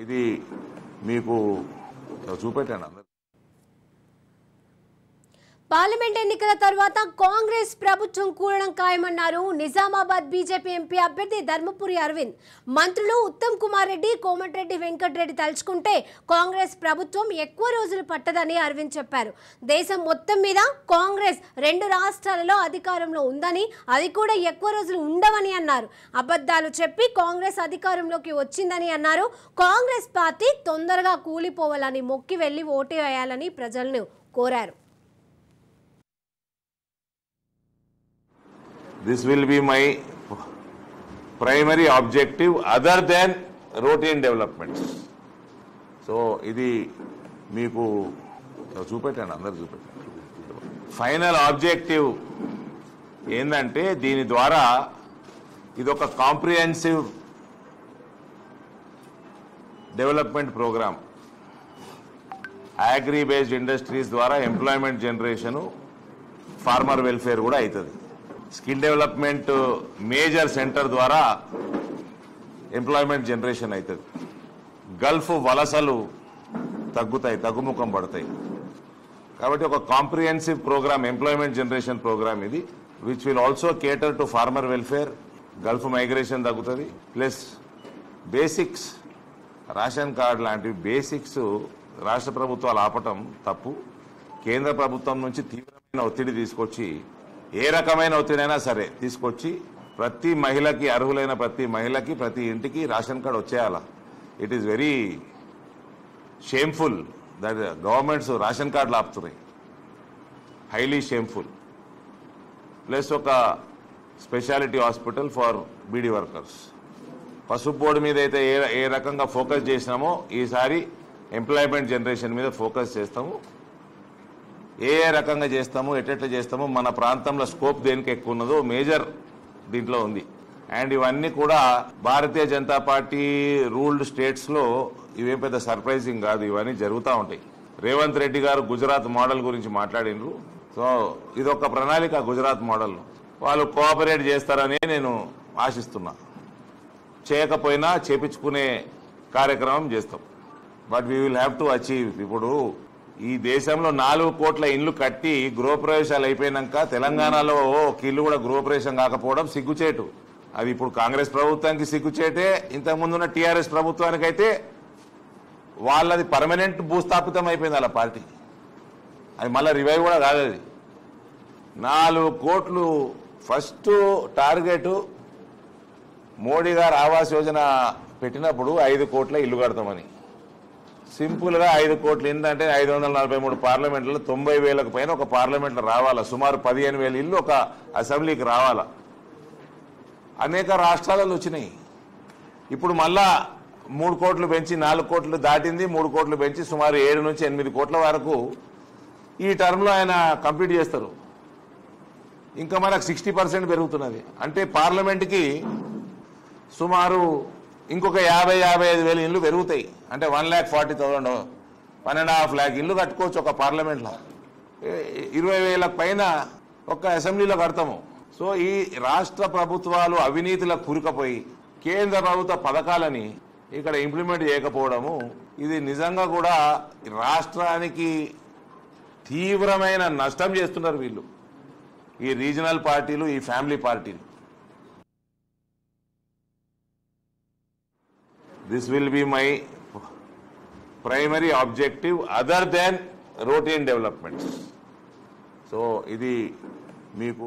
ఇది మీకు చూపెట్టాను అందరూ. పార్లమెంట్ ఎన్నికల తర్వాత కాంగ్రెస్ ప్రభుత్వం కూలడం ఖాయమన్నారు నిజామాబాద్ బీజేపీ ఎంపీ అభ్యర్థి ధర్మపురి అరవింద్. మంత్రులు ఉత్తమ్ కుమార్ రెడ్డి, కోమటిరెడ్డి వెంకటరెడ్డి తలుచుకుంటే కాంగ్రెస్ ప్రభుత్వం ఎక్కువ రోజులు పట్టదని అరవింద్ చెప్పారు. దేశం మొత్తం మీద కాంగ్రెస్ 2 రాష్ట్రాలలో అధికారంలో ఉందని, అది కూడా ఎక్కువ రోజులు ఉండవని అన్నారు. అబద్ధాలు చెప్పి కాంగ్రెస్ అధికారంలోకి వచ్చిందని అన్నారు. కాంగ్రెస్ పార్టీ తొందరగా కూలిపోవాలని మొక్కి వెళ్లి ఓటు వేయాలని ప్రజలను కోరారు. This will be my primary objective other than routine developments. So, ఇది మీకు చూపెట్టాను అందరు చూపెట్టాను. ఫైనల్ ఆబ్జెక్టివ్ ఏంటంటే దీని ద్వారా ఇది ఒక comprehensive development programme. Agri based industries ద్వారా ఎంప్లాయ్మెంట్ జనరేషను, ఫార్మర్ వెల్ఫేర్ కూడా అవుతుంది. స్కిల్ డెవలప్మెంట్ మేజర్ సెంటర్ ద్వారా ఎంప్లాయ్మెంట్ జనరేషన్ అవుతుంది. గల్ఫ్ వలసలు తగ్గుతాయి, తగ్గుముఖం పడతాయి. కాబట్టి ఒక comprehensive programme, employment generation programme ఇది, which will also cater to farmer welfare. Gulf migration తగ్గుతుంది. ప్లస్ బేసిక్స్, రేషన్ కార్డు లాంటివి బేసిక్స్ రాష్ట్ర ప్రభుత్వాలు ఆపటం తప్పు. కేంద్ర ప్రభుత్వం నుంచి తీవ్రమైన ఒత్తిడి తీసుకొచ్చి, ఏ రకమైన ఒత్తిడైనా సరే తీసుకొచ్చి ప్రతి మహిళకి, అర్హులైన ప్రతి మహిళకి, ప్రతి ఇంటికి రేషన్ కార్డు వచ్చేయాలా. It is very shameful that governments ration కార్డులు ఆపుతున్నాయి. Highly shameful. ప్లస్ ఒక speciality hospital for beedi workers. పసుపు బోర్డు మీద అయితే ఏ రకంగా ఫోకస్ చేసినామో ఈసారి ఎంప్లాయ్మెంట్ జనరేషన్ మీద ఫోకస్ చేస్తాము. ఏ రకంగా చేస్తాము, ఎట్లా చేస్తాము, మన ప్రాంతంలో స్కోప్ దేనికి ఎక్కువ ఉన్నదో మేజర్ దీంట్లో ఉంది. అండ్ ఇవన్నీ కూడా భారతీయ జనతా పార్టీ రూల్డ్ స్టేట్స్లో ఇవేం పెద్ద సర్ప్రైజింగ్ కాదు, ఇవన్నీ జరుగుతూ ఉంటాయి. రేవంత్ రెడ్డి గారు గుజరాత్ మోడల్ గురించి మాట్లాడినరు. సో ఇదొక ప్రణాళిక గుజరాత్ మోడల్. వాళ్ళు కోఆపరేట్ చేస్తారని నేను ఆశిస్తున్నా. చేయకపోయినా చేపించుకునే కార్యక్రమం చేస్తాం. But we will have to achieve. ఇప్పుడు ఈ దేశంలో 4 కోట్ల ఇండ్లు కట్టి గృహప్రవేశాలు అయిపోయినాక తెలంగాణలో ఒక ఇల్లు కూడా గృహప్రవేశం కాకపోవడం సిగ్గుచేటు. అది ఇప్పుడు కాంగ్రెస్ ప్రభుత్వానికి సిగ్గుచేటే. ఇంతకుముందున్న టీఆర్ఎస్ ప్రభుత్వానికైతే వాళ్ళది పర్మనెంట్ భూస్థాపితం అయిపోయింది అలా పార్టీ. అది మళ్ళీ రివైవ్ కూడా కాదు. అది 4 కోట్లు ఫస్ట్ టార్గెట్. మోడీ గారు ఆవాస్ యోజన పెట్టినప్పుడు 5 కోట్ల ఇల్లు కడతామని. సింపుల్గా 5 కోట్లు ఏంటంటే 543 పార్లమెంట్లో 90,000కు పైన ఒక పార్లమెంట్లో రావాలా. సుమారు 15,000 ఇల్లు ఒక అసెంబ్లీకి రావాలా. అనేక రాష్ట్రాలలో వచ్చినాయి. ఇప్పుడు మళ్ళా 3 కోట్లు పెంచి 4 కోట్లు దాటింది. 3 కోట్లు పెంచి సుమారు 7 నుంచి 8 కోట్ల వరకు ఈ టర్మ్లో ఆయన కంప్లీట్ చేస్తారు. ఇంకా మనకు 60% పెరుగుతున్నది. అంటే పార్లమెంట్కి సుమారు ఇంకొక 50,000-55,000 ఇల్లు పెరుగుతాయి. అంటే 1,40,000, 1.5 lakh ఇల్లు కట్టుకోవచ్చు ఒక పార్లమెంట్లో. 20,000 పైన ఒక అసెంబ్లీలో కడతాము. సో ఈ రాష్ట్ర ప్రభుత్వాలు అవినీతిలో కూరుకుపోయి కేంద్ర ప్రభుత్వ పథకాలని ఇక్కడ ఇంప్లిమెంట్ చేయకపోవడము, ఇది నిజంగా కూడా రాష్ట్రానికి తీవ్రమైన నష్టం చేస్తున్నారు వీళ్ళు, ఈ రీజనల్ పార్టీలు, ఈ ఫ్యామిలీ పార్టీలు. This will be my primary objective other than routine developments. So, ఇది మీకు